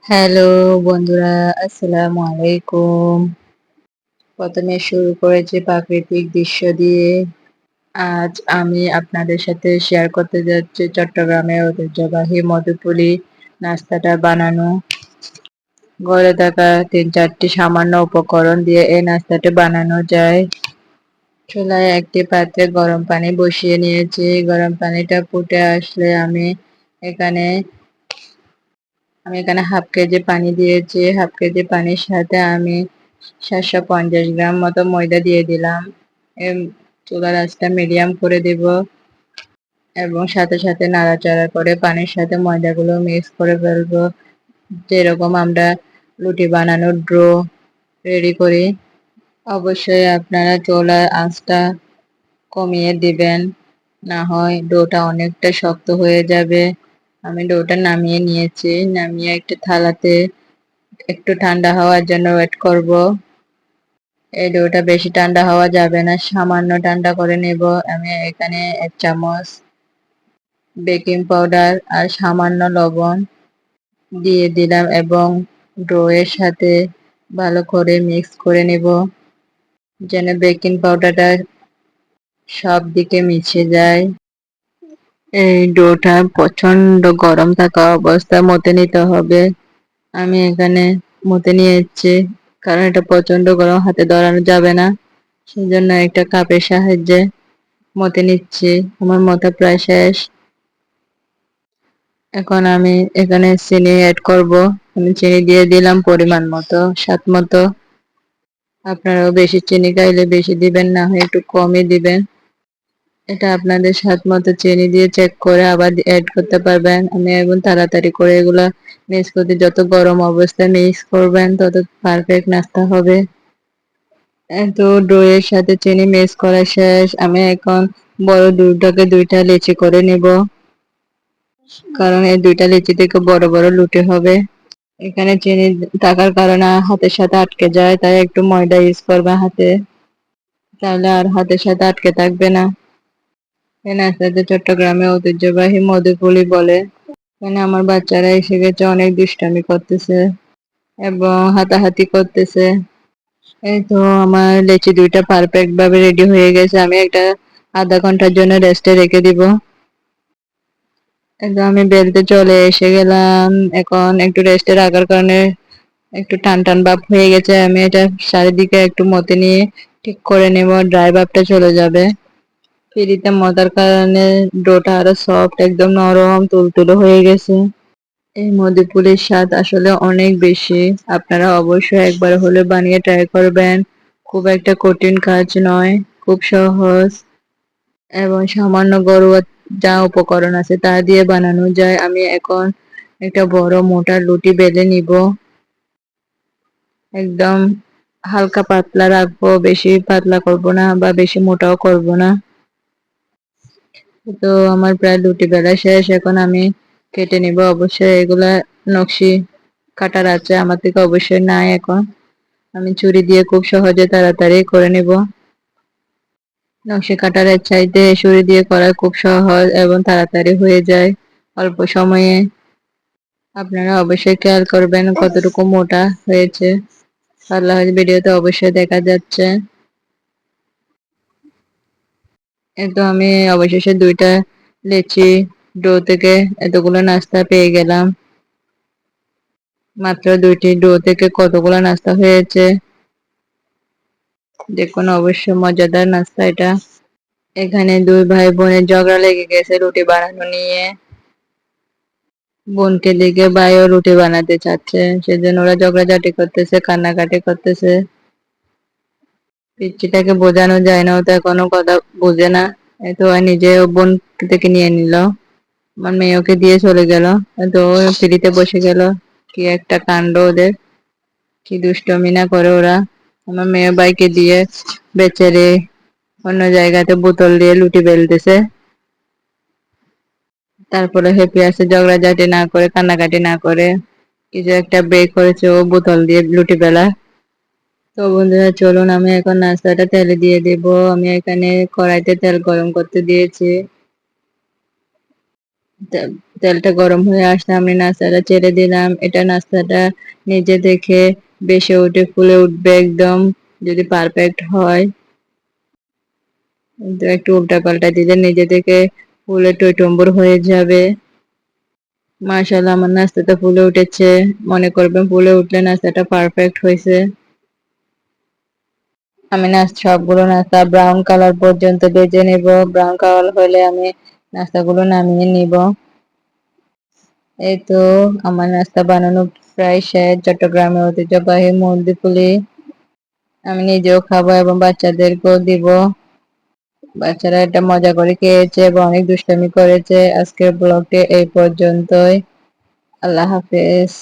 Hello বন্ধুরা, আসসালামু আলাইকুম। প্রথমে শুরু করেছি প্রাকৃতিক দৃশ্য দিয়ে। আজ আমি আপনাদের সাথে শেয়ার করতে যাচ্ছি চট্টগ্রামের ঐতিহ্যবাহী মধুপুলি নাস্তাটা বানানো। ঘরে থাকা ৩-৪টি সামান্য উপকরণ দিয়ে এই নাস্তাটি বানানো যায়। চুলায় একটি পাত্রে গরম পানি বসিয়ে নিয়েছি। গরম পানিটা ফুটে আসলে এখানে আমি এখানে হাফ কেজি পানি দিয়েছি। হাফ কেজি পানির সাথে আমি ৭৫০ গ্রাম মতো ময়দা দিয়ে দিলাম। চুলার আঁচটা মিডিয়াম করে দিব এবং সাথে সাথে নাড়াচাড়া করে পানির সাথে ময়দাগুলো মিক্স করে ফেলবো। যেরকম আমরা রুটি বানানোর ডো রেডি করি। অবশ্যই আপনারা চুলার আঁচটা কমিয়ে দিবেন, না হয় ডোটা অনেকটা শক্ত হয়ে যাবে। আমি ডোটা নামিয়ে নিয়েছি। নামিয়ে একটা থালাতে একটু ঠান্ডা হওয়ার জন্য ওয়েট করব। এই ডোটা বেশি ঠান্ডা হওয়া যাবে না, সামান্য ঠান্ডা করে নেব। আমি এখানে ১ চামচ বেকিং পাউডার আর সামান্য লবণ দিয়ে দিলাম এবং ডো এর সাথে ভালো করে মিক্স করে নেব, যেন বেকিং পাউডারটা সব দিকে মিশে যায়। এই ডোটা প্রচন্ড গরম থাকা অবস্থায় মতে নিতে হবে। আমি এখানে মতে নিয়েছি, কারণ এটা প্রচন্ড গরম, হাতে ধরানো যাবে না। সেজন্য একটা কাপের সাহায্যে মতে নিচ্ছি। আমার মতে প্রায় শেষ। এখন আমি এখানে চিনি অ্যাড করব। আমি চিনি দিয়ে দিলাম পরিমাণ মতো, স্বাদ মতো। আপনারাও বেশি চিনি খাইলে বেশি দিবেন, না হয় একটু কমই দিবেন। এটা আপনাদের স্বাদ মতো চিনি দিয়ে চেক করে আবার অ্যাড করতে পারবেন। আমি এখন তাড়াতাড়ি করে এগুলা মিক্স করতে, যত গরম অবস্থায় মিক্স করবেন তত পারফেক্ট নাস্তা হবে। তো ডো এর সাথে চিনি মিক্স করা শেষ। আমি এখন বড় দুটাকে দুইটা লেচি করে নিব, কারণ এই দুইটা লেচি থেকে বড় বড় লুটি হবে। এখানে চিনি থাকার কারণে হাতের সাথে আটকে যায়, তাই একটু ময়দা ইউজ করবে হাতে, তাহলে আর হাতের সাথে আটকে থাকবে না। এই নাস্তাতে চট্টগ্রামে ঐতিহ্যবাহী মধুপুলি বলে। এখানে আমার বাচ্চারা এসে গেছে, অনেক দুষ্টামি করতেছে এবং হাতাহাতি করতেছে। এই তো আমার লেচি দুইটা পারফেক্ট ভাবে রেডি হয়ে গেছে। আমি একটা আধা ঘন্টার জন্য রেস্টে রেখে দিব। একদম আমি বেলতে চলে এসে গেলাম। এখন একটু রেস্টে রাখার কারণে একটু টান টান ভাব হয়ে গেছে। আমি এটা চারিদিকে একটু মতে নিয়ে ঠিক করে নেব, ড্রাই ভাবটা চলে যাবে। ফ্রিতে মতার কারণে ডোটা আরো সফট, একদম নরম তুলতুলে হয়ে গেছে। এই মধুপুলির স্বাদ আসলে অনেক বেশি। আপনারা অবশ্যই একবার হলে বানিয়ে ট্রাই করবেন। খুব একটা কঠিন কাজ নয়, খুব সহজ এবং সামান্য ঘরোয়া যা উপকরণ আছে তা দিয়ে বানানো যায়। আমি এখন একটা বড় মোটা রুটি বেলে নিব। একদম হালকা পাতলা রাখবো, বেশি পাতলা করব না বা বেশি মোটাও করব না। তো আমার প্রায় রুটি বেলা শেষ। এখন আমি কেটে নিব। অবশ্যই এগুলা নকশি কাটার আছে আমার থেকে অবশ্যই নাই। এখন আমি ছুরি দিয়ে খুব সহজে তাড়াতাড়ি করে নিব। নকশি কাটারের চাইতে ছুরি দিয়ে করা খুব সহজ এবং তাড়াতাড়ি হয়ে যায় অল্প সময়ে। আপনারা অবশ্যই খেয়াল করবেন কতটুকু মোটা হয়েছে। আল্লাহর ভিডিওতে অবশ্যই দেখা যাচ্ছে। তো আমি অবশেষে দুইটা লেচি ডো থেকে এতগুলো নাস্তা পেয়ে গেলাম। মাত্র দুইটি ডো থেকে কতগুলো নাস্তা হয়েছে দেখুন, অবশ্যই মজাদার নাস্তা এটা। এখানে দুই ভাই বোনের ঝগড়া লেগে গেছে রুটি বানানো নিয়ে। বোনকে দিকে ভাইও রুটি বানাতে চাচ্ছে, সেজন্য ওরা ঝগড়াঝাটি করতেছে, কান্নাকাটি করতেছে। পিচ্চিটাকে বোঝানো যায় না, ও তো এখনো কথা বোঝে না। এই তো নিজে বোন থেকে নিয়ে নিল। আমার মেয়ে ওকে দিয়ে চলে গেল। তো ও ফ্রিতে বসে গেল। কি একটা কাণ্ড ওদের, কি দুষ্টমি না করে ওরা। আমার মেয়ে বাইকে দিয়ে বেচারে অন্য জায়গাতে বোতল দিয়ে লুটি বেলতেছে। তারপরে হ্যাপি আছে, ঝগড়াঝাটি না করে কান্নাকাটি না করে কিছু একটা বের করেছে ও বোতল দিয়ে লুটি বেলা। তো বন্ধুরা চলুন, আমি এখন নাস্তাটা তেলে দিয়ে দেব। আমি এখানে কড়াইতে তেল গরম করতে দিয়েছি। তেলটা গরম হয়ে আসলে আমি নাস্তাটা ছেড়ে দিলাম। এটা নাস্তাটা নিজে দেখে বেশে উঠে ফুলে উঠবে একদম, যদি পারফেক্ট হয়। কিন্তু একটু উল্টা পাল্টা দিলে নিজে থেকে ফুলে টইটুম্বুর হয়ে যাবে। মাশাআল্লাহ, আমার নাস্তাটা ফুলে উঠেছে। মনে করবেন ফুলে উঠলে নাস্তাটা পারফেক্ট হয়েছে। আমি সবগুলো নাস্তা ব্রাউন কালার পর্যন্ত ভেজে নেব। ব্রাউন কালার হলে আমি নাস্তাগুলো নামিয়ে নিব। এই তো আমার নাস্তা বানানো প্রায় শেষ। চট্টগ্রামের ঐতিহ্যবাহী মুরগি আমি নিজেও খাবো এবং বাচ্চাদেরকেও দিব। বাচ্চারা এটা মজা করে খেয়েছে এবং অনেক দুষ্টামি করেছে। আজকের ব্লগটি এই পর্যন্তই। আল্লাহ হাফেজ।